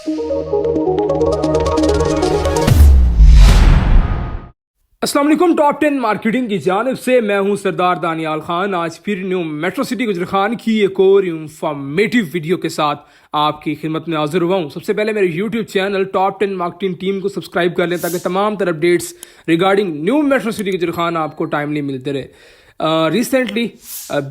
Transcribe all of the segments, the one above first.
अस्सलाम वालेकुम। Top 10 marketing की जानिब से मैं हूं सरदार दानियाल खान। आज फिर न्यू मेट्रो सिटी गुजरखान की एक और इंफॉर्मेटिव वीडियो के साथ आपकी खिदमत में हाजिर हुआ हूं। सबसे पहले मेरे YouTube channel top 10 marketing team को सब्सक्राइब कर लें ताकि तमाम तरह updates regarding new metro city Gujar Khan आपको टाइमली मिलते रहे। रिसेंटली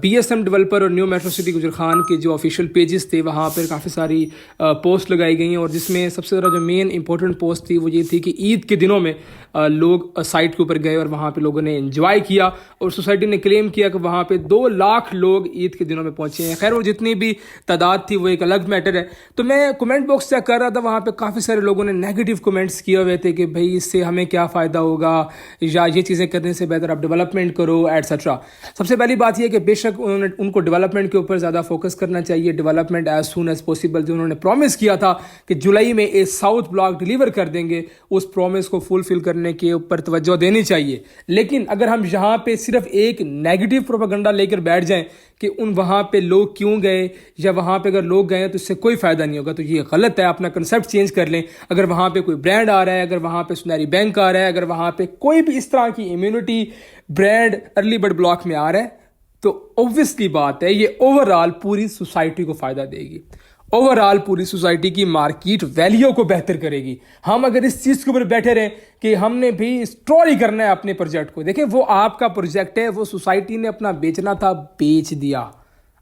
BSM डेवलपर और न्यू मेट्रो सिटी गुजरखान के जो ऑफिशियल पेजेस थे वहाँ पर काफ़ी सारी पोस्ट लगाई गई हैं, और जिसमें सबसे ज़्यादा जो मेन इंपॉर्टेंट पोस्ट थी वो ये थी कि ईद के दिनों में लोग साइट के ऊपर गए और वहाँ पे लोगों ने एंजॉय किया, और सोसाइटी ने क्लेम किया कि वहाँ पे 2 लाख लोग ईद के दिनों में पहुँचे हैं। खैर वो जितनी भी तादाद थी वो एक अलग मैटर है। तो मैं कमेंट बॉक्स चेक कर रहा था, वहाँ पे काफ़ी सारे लोगों ने नेगेटिव कमेंट्स किए हुए थे कि भाई इससे हमें क्या फ़ायदा होगा, या ये चीज़ें करने से बेहतर आप डेवलपमेंट करो एटसेट्रा। सबसे पहली बात यह कि बेशक उनको डेवलपमेंट के ऊपर ज़्यादा फोकस करना चाहिए, development as soon as possible. जो उन्होंने प्रॉमिस किया था कि जुलाई में ए साउथ ब्लॉक डिलीवर कर देंगे, उस प्रॉमिस को फुलफिल करने के ऊपर तवज्जो देनी चाहिए। लेकिन अगर हम यहाँ पे सिर्फ एक नेगेटिव प्रोपेगेंडा लेकर बैठ जाएं कि वहाँ पे लोग क्यों गए, या वहाँ पे अगर लोग गए हैं तो इससे कोई फ़ायदा नहीं होगा, तो ये गलत है। अपना कंसेप्ट चेंज कर लें। अगर वहाँ पे कोई ब्रांड आ रहा है, अगर वहाँ पे सुनहरी बैंक आ रहा है, अगर वहाँ पे कोई भी इस तरह की immunity brand early bird block में आ रहा है, तो ऑब्वियसली बात है ये ओवरऑल पूरी सोसाइटी को फ़ायदा देगी, ओवरऑल पूरी सोसाइटी की मार्केट वैल्यू को बेहतर करेगी। हम अगर इस चीज़ के ऊपर बैठे रहें कि हमने भी स्टोरी करना है अपने प्रोजेक्ट को, देखिए वो आपका प्रोजेक्ट है, वो सोसाइटी ने अपना बेचना था, बेच दिया।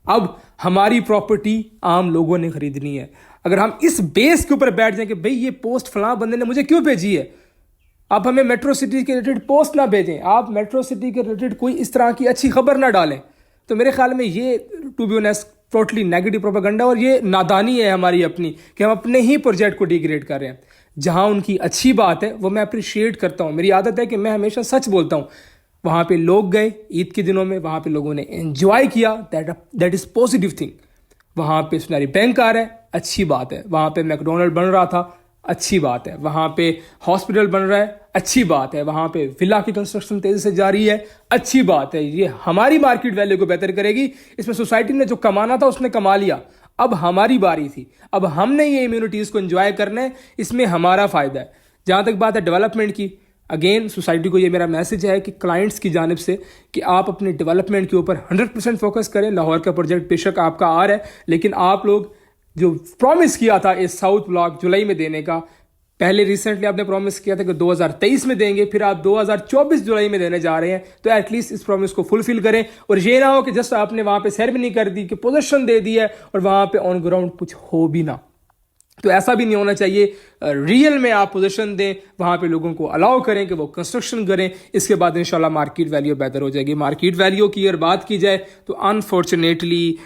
अब हमारी प्रॉपर्टी आम लोगों ने खरीदनी है। अगर हम इस बेस के ऊपर बैठ जाएं कि भाई ये पोस्ट फलां बंदे ने मुझे क्यों भेजी है, आप हमें मेट्रो सिटी के रिलेटेड पोस्ट ना भेजें, आप मेट्रो सिटी के रिलेटेड कोई इस तरह की अच्छी खबर ना डालें, तो मेरे ख्याल में ये to be honest totally negative propaganda, और ये नादानी है हमारी अपनी कि हम अपने ही प्रोजेक्ट को डिग्रेड कर रहे हैं। जहां उनकी अच्छी बात है वो मैं अप्रिशिएट करता हूं। मेरी आदत है कि मैं हमेशा सच बोलता हूं। वहां पे लोग गए ईद के दिनों में, वहां पे लोगों ने एंजॉय किया, दैट इज पॉजिटिव थिंग। वहां पे सुनहरी बैंक आ रहा है, अच्छी बात है। वहां पे मैकडोनल्ड बन रहा था, अच्छी बात है। वहां पे हॉस्पिटल बन रहा है, अच्छी बात है। वहां पे विला की कंस्ट्रक्शन तेजी से जारी है, अच्छी बात है। ये हमारी मार्केट वैल्यू को बेहतर करेगी। इसमें सोसाइटी ने जो कमाना था उसने कमा लिया, अब हमारी बारी थी, अब हमने ये इम्यूनिटीज को एंजॉय करना है, इसमें हमारा फायदा है। जहां तक बात है डेवलपमेंट की, अगेन सोसाइटी को ये मेरा मैसेज है कि क्लाइंट्स की जानिब से कि आप अपने डेवलपमेंट के ऊपर 100% फोकस करें। लाहौर का प्रोजेक्ट बेशक आपका आ रहा है, लेकिन आप लोग जो प्रॉमिस किया था इस साउथ ब्लॉक जुलाई में देने का, पहले रिसेंटली आपने प्रॉमिस किया था कि 2023 में देंगे, फिर आप 2024 जुलाई में देने जा रहे हैं, तो एटलीस्ट इस प्रॉमिस को फुलफिल करें। और ये ना हो कि जस्ट आपने वहां पे सेरेमनी कर दी, कि पोजीशन दे दी है और वहां पे ऑन ग्राउंड कुछ हो भी ना। तो ऐसा भी नहीं होना चाहिए। रियल में आप पोजीशन दें, वहाँ पे लोगों को अलाउ करें कि वो कंस्ट्रक्शन करें। इसके बाद इंशाल्लाह मार्केट वैल्यू बेहतर हो जाएगी। मार्केट वैल्यू की अगर बात की जाए तो अनफॉर्चुनेटली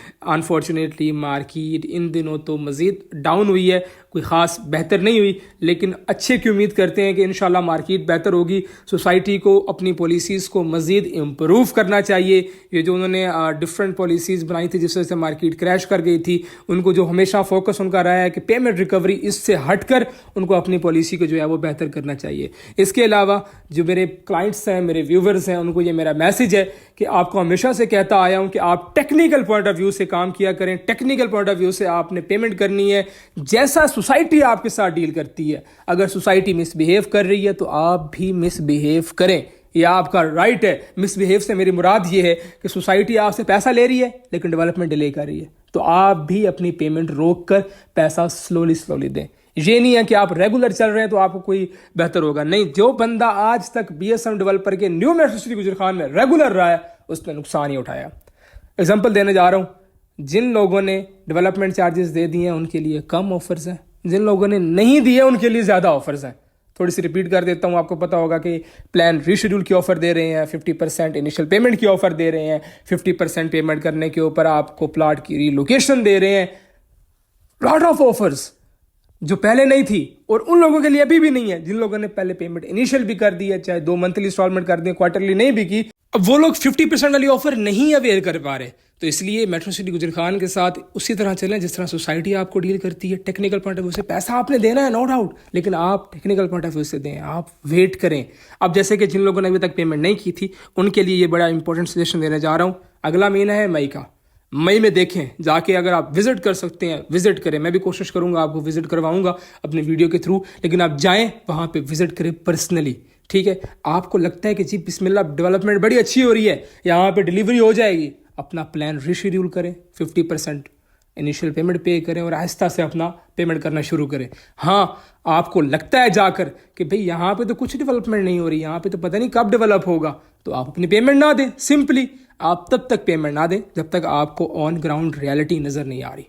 मार्केट इन दिनों तो मज़ीद डाउन हुई है, कोई ख़ास बेहतर नहीं हुई, लेकिन अच्छे की उम्मीद करते हैं कि इंशाल्लाह मार्केट बेहतर होगी। सोसाइटी को अपनी पॉलिसीज़ को मज़ीद इम्प्रूव करना चाहिए। ये जो उन्होंने डिफरेंट पॉलिसीज़ बनाई थी जिस वजह से मार्केट क्रैश कर गई थी, उनको जो हमेशा फोकस उनका रहा है कि पेमेंट रिकवरी, इससे हटकर उनको अपनी पॉलिसी को जो है वो बेहतर करना चाहिए। इसके अलावा जो मेरे क्लाइंट्स हैं, मेरे व्यूवर्स हैं, उनको ये मेरा मैसेज है कि आपको हमेशा से कहता आया हूं कि आप टेक्निकल पॉइंट ऑफ व्यू से काम किया करें। टेक्निकल पॉइंट ऑफ व्यू से आपने पेमेंट करनी है जैसा सोसाइटी आपके साथ डील करती है। अगर सोसाइटी मिसबिहेव कर रही है तो आप भी मिसबिहेव करें, यह आपका राइट है। मिसबिहेव से मेरी मुराद ये है कि सोसाइटी आपसे पैसा ले रही है लेकिन डेवलपमेंट डिले कर रही है, तो आप भी अपनी पेमेंट रोक कर पैसा स्लोली दें। ये नहीं है कि आप रेगुलर चल रहे हैं तो आपको कोई बेहतर होगा, नहीं। जो बंदा आज तक BSM डेवलपर के न्यू मेट्रो सिटी गुजरखान में रेगुलर रहा है उसने नुकसान ही उठाया। एग्जांपल देने जा रहा हूँ, जिन लोगों ने डेवलपमेंट चार्जेस दे दिए हैं उनके लिए कम ऑफर्स हैं, जिन लोगों ने नहीं दिए उनके लिए ज़्यादा ऑफर्स हैं। थोड़ी सी रिपीट कर देता हूँ, आपको पता होगा कि प्लान रीशेड्यूल की ऑफर दे रहे हैं, 50% इनिशियल पेमेंट की ऑफर दे रहे हैं, 50% पेमेंट करने के ऊपर आपको प्लाट की रीलोकेशन दे रहे हैं। लॉट ऑफ ऑफर्स जो पहले नहीं थी, और उन लोगों के लिए अभी भी नहीं है जिन लोगों ने पहले पेमेंट इनिशियल भी कर दी है, चाहे 2 मंथली इंस्टॉलमेंट कर दी, क्वार्टरली नहीं भी की। अब वो लोग 50% वाली ऑफर नहीं अवेयर कर पा रहे। तो इसलिए मेट्रो सिटी गुजरखान के साथ उसी तरह चलें जिस तरह सोसाइटी आपको डील करती है। टेक्निकल पॉइंट ऑफ व्यू से पैसा आपने देना है, नो डाउट, लेकिन आप टेक्निकल पॉइंट ऑफ व्यू से दें, आप वेट करें। अब जैसे कि जिन लोगों ने अभी तक पेमेंट नहीं की थी उनके लिए ये बड़ा इंपॉर्टेंट सजेशन देने जा रहा हूँ। अगला महीना है मई का। मई में देखें जाके, अगर आप विजिट कर सकते हैं विजिट करें। मैं भी कोशिश करूंगा आपको विजिट करवाऊंगा अपने वीडियो के थ्रू, लेकिन आप जाएं वहां पे विजिट करें पर्सनली, ठीक है। आपको लगता है कि जी बिस्मिल्लाह डेवलपमेंट बड़ी अच्छी हो रही है, यहाँ पे डिलीवरी हो जाएगी, अपना प्लान रीशेड्यूल करें, 50% इनिशियल पेमेंट पे करें और आहिस्ता से अपना पेमेंट करना शुरू करें। हाँ, आपको लगता है जाकर कि भाई यहाँ पे तो कुछ डेवलपमेंट नहीं हो रही, यहाँ पे तो पता नहीं कब डेवलप होगा, तो आप अपनी पेमेंट ना दें। सिंपली आप तब तक पेमेंट ना दें जब तक आपको ऑन ग्राउंड रियलिटी नज़र नहीं आ रही।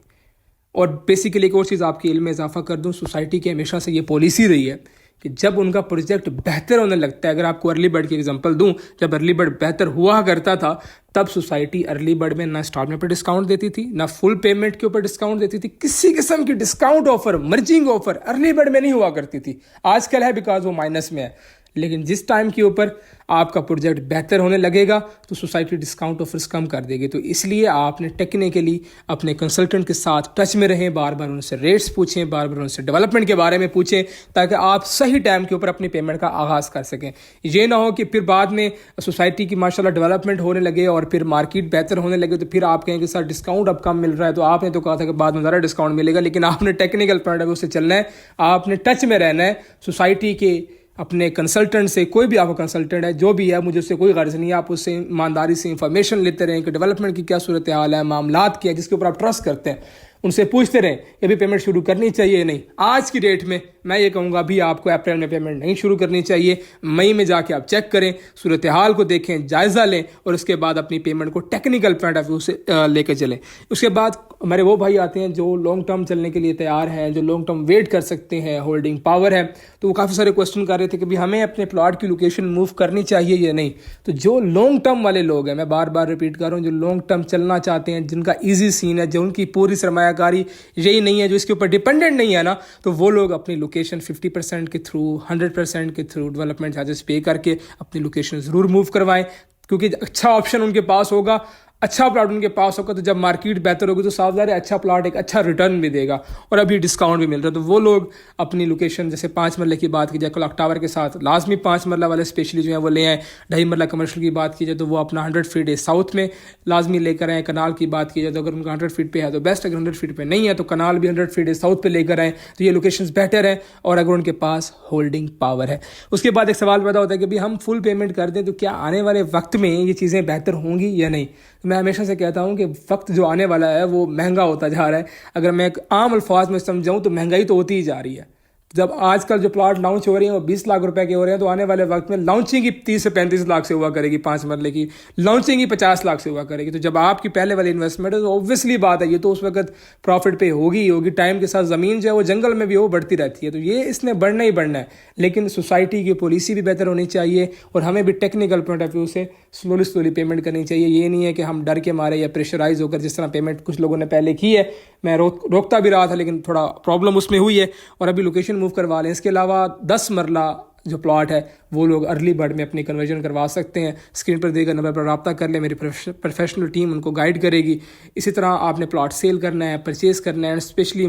और बेसिकली एक और चीज़ आपके इल्म में इजाफा कर दूं, सोसाइटी की हमेशा से ये पॉलिसी रही है कि जब उनका प्रोजेक्ट बेहतर होने लगता है, अगर आपको अर्ली बर्ड की एग्जांपल दूं, जब अर्ली बर्ड बेहतर हुआ करता था तब सोसाइटी अर्ली बर्ड में ना इंस्टॉलमेंट पर डिस्काउंट देती थी, ना फुल पेमेंट के ऊपर डिस्काउंट देती थी। किसी किस्म की discount offer, merging offer early bird में नहीं हुआ करती थी। आजकल है बिकॉज वो माइनस में है, लेकिन जिस टाइम के ऊपर आपका प्रोजेक्ट बेहतर होने लगेगा तो सोसाइटी डिस्काउंट ऑफर्स कम कर देगी। तो इसलिए आपने टेक्निकली अपने कंसल्टेंट के साथ टच में रहें, बार बार उनसे रेट्स पूछें, बार बार उनसे डेवलपमेंट के बारे में पूछें, ताकि आप सही टाइम के ऊपर अपनी पेमेंट का आगाज़ कर सकें। ये ना हो कि फिर बाद में सोसाइटी की माशाल्लाह डेवलपमेंट होने लगे और फिर मार्केट बेहतर होने लगे तो फिर आप कहें कि सर डिस्काउंट अब कम मिल रहा है, तो आपने तो कहा था कि बाद में ज़्यादा डिस्काउंट मिलेगा, लेकिन आपने टेक्निकल पॉइंट ऑफ व्यू से चलना है, आपने टच में रहना है सोसाइटी के अपने कंसल्टेंट से। कोई भी आपका कंसल्टेंट है जो भी है, मुझे उससे कोई गर्ज नहीं है, आप उससे ईमानदारी से इंफॉर्मेशन लेते रहें कि डेवलपमेंट की क्या सूरत हाल है, मामलात क्या है, जिसके ऊपर आप ट्रस्ट करते हैं, उनसे पूछते रहें कि अभी पेमेंट शुरू करनी चाहिए नहीं। आज की डेट में मैं ये कहूँगा अभी आपको अप्रैल में पेमेंट नहीं शुरू करनी चाहिए, मई में जाके आप चेक करें, सूरत हाल को देखें, जायज़ा लें और उसके बाद अपनी पेमेंट को टेक्निकल पॉइंट ऑफ व्यू से लेकर चलें। उसके बाद हमारे वो भाई आते हैं जो लॉन्ग टर्म चलने के लिए तैयार हैं, जो लॉन्ग टर्म वेट कर सकते हैं, होल्डिंग पावर है, तो वो काफ़ी सारे क्वेश्चन कर रहे थे कि भाई हमें अपने प्लॉट की लोकेशन मूव करनी चाहिए या नहीं। तो जो लॉन्ग टर्म वाले लोग हैं, मैं बार बार रिपीट कर रहा हूँ, जो लॉन्ग टर्म चलना चाहते हैं, जिनका ईजी सीन है, जो उनकी पूरी सरमायाकारी यही नहीं है, जो इसके ऊपर डिपेंडेंट नहीं है ना, तो वो लोग अपनी लोकेशन 50% के थ्रू, 100% के थ्रू डेवलपमेंट चार्जेस पे करके अपनी लोकेशन ज़रूर मूव करवाएं, क्योंकि अच्छा ऑप्शन उनके पास होगा, अच्छा प्लॉट उनके पास होगा, तो जब मार्केट बेहतर होगी तो सावधान है, अच्छा प्लॉट एक अच्छा रिटर्न भी देगा और अभी डिस्काउंट भी मिल रहा है। तो वो लोग अपनी लोकेशन, जैसे 5 मरले की बात की जाए क्लॉक टावर के साथ, लाजमी 5 मरला वाले स्पेशली जो है वो ले आए। 2.5 मरला कमर्शियल की बात की जाए तो वो अपना 100 फीट साउथ में लाजमी लेकर आए। कनाल की बात की जाए तो अगर उनका 100 फीट पे है तो बेस्ट, अगर 100 फीट पे नहीं है तो कनाल भी 100 फीट साउथ पे लेकर आए, तो ये लोकेशंस बेटर है और अगर उनके पास होल्डिंग पावर है। उसके बाद एक सवाल पैदा होता है कि भाई हम फुल पेमेंट कर दें तो क्या आने वाले वक्त में ये चीज़ें बेहतर होंगी या नहीं। मैं हमेशा से कहता हूं कि वक्त जो आने वाला है वो महंगा होता जा रहा है। अगर मैं एक आम अल्फाज में समझाऊं तो महंगाई तो होती ही जा रही है। जब आजकल जो प्लॉट लॉन्च हो रही हैं वो 20 लाख रुपए के हो रहे हैं, तो आने वाले वक्त में लॉन्चिंग ही 30 से 35 लाख से हुआ करेगी, 5 मरले की लॉन्चिंग ही 50 लाख से हुआ करेगी। तो जब आपकी पहले वाली इन्वेस्टमेंट है तो ऑब्वियसली बात है ये तो उस वक्त प्रॉफिट पे होगी ही होगी। टाइम के साथ ज़मीन जो है वो जंगल में भी वो बढ़ती रहती है, तो ये इसने बढ़ना ही बढ़ना है। लेकिन सोसाइटी की पॉलिसी भी बेहतर होनी चाहिए और हमें भी टेक्निकल पॉइंट ऑफ व्यू से स्लोली पेमेंट करनी चाहिए। ये नहीं है कि हम डर के मारे या प्रेशराइज होकर, जिस तरह पेमेंट कुछ लोगों ने पहले की है, मैं रोकता भी रहा था लेकिन थोड़ा प्रॉब्लम उसमें हुई है और अभी लोकेशन मूव करवा लें। इसके अलावा 10 मरला जो प्लॉट है वो लोग अर्ली बर्ड में अपनी कन्वर्जन करवा सकते हैं। स्क्रीन पर देकर नंबर पर रब्ता कर ले, मेरी प्रोफेशनल टीम उनको गाइड करेगी। इसी तरह आपने प्लॉट सेल करना है, परचेज करना है, एंड स्पेशली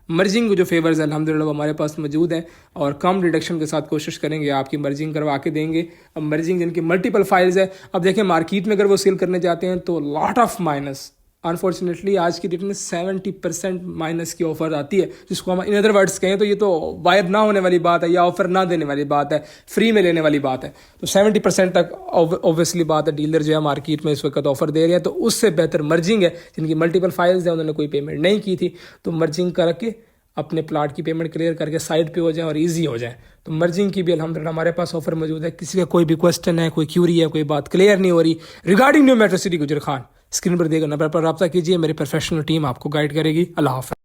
मर्जिंग जो फेवर्स है अल्हम्दुलिल्लाह हमारे पास मौजूद हैं और कम डिडक्शन के साथ कोशिश करेंगे आपकी मर्जिंग करवा के देंगे। अब मर्जिंग जिनकी मल्टीपल फाइल्स है, अब देखें मार्केट में अगर वो सेल करने जाते हैं तो लॉट ऑफ माइनस, अनफॉर्चुनेटली आज की डेट में 70% माइनस की ऑफर आती है, जिसको हम इन अदर वर्ड्स कहें तो ये तो वायर ना होने वाली बात है या ऑफर ना देने वाली बात है, फ्री में लेने वाली बात है। तो 70% तक ऑब्वियसली बात है डीलर जो है मार्केट में इस वक्त ऑफर दे रहे हैं। तो उससे बेहतर मर्जिंग है, जिनकी मल्टीपल फाइल्स हैं उन्होंने कोई पेमेंट नहीं की थी तो मर्जिंग करके अपने प्लाट की पेमेंट क्लियर करके साइड पे हो जाए और इजी हो जाए। तो मर्जिंग की भी अल्हम्दुलिल्लाह हमारे पास ऑफर मौजूद है। किसी का कोई भी क्वेश्चन है, कोई क्यूरी है, कोई बात क्लियर नहीं हो रही रिगार्डिंग न्यू मेट्रो सिटी गुजर खान, स्क्रीन पर देकर नंबर पर रब्ता कीजिए, मेरी प्रोफेशनल टीम आपको गाइड करेगी। अल्लाह हाफ़िज़।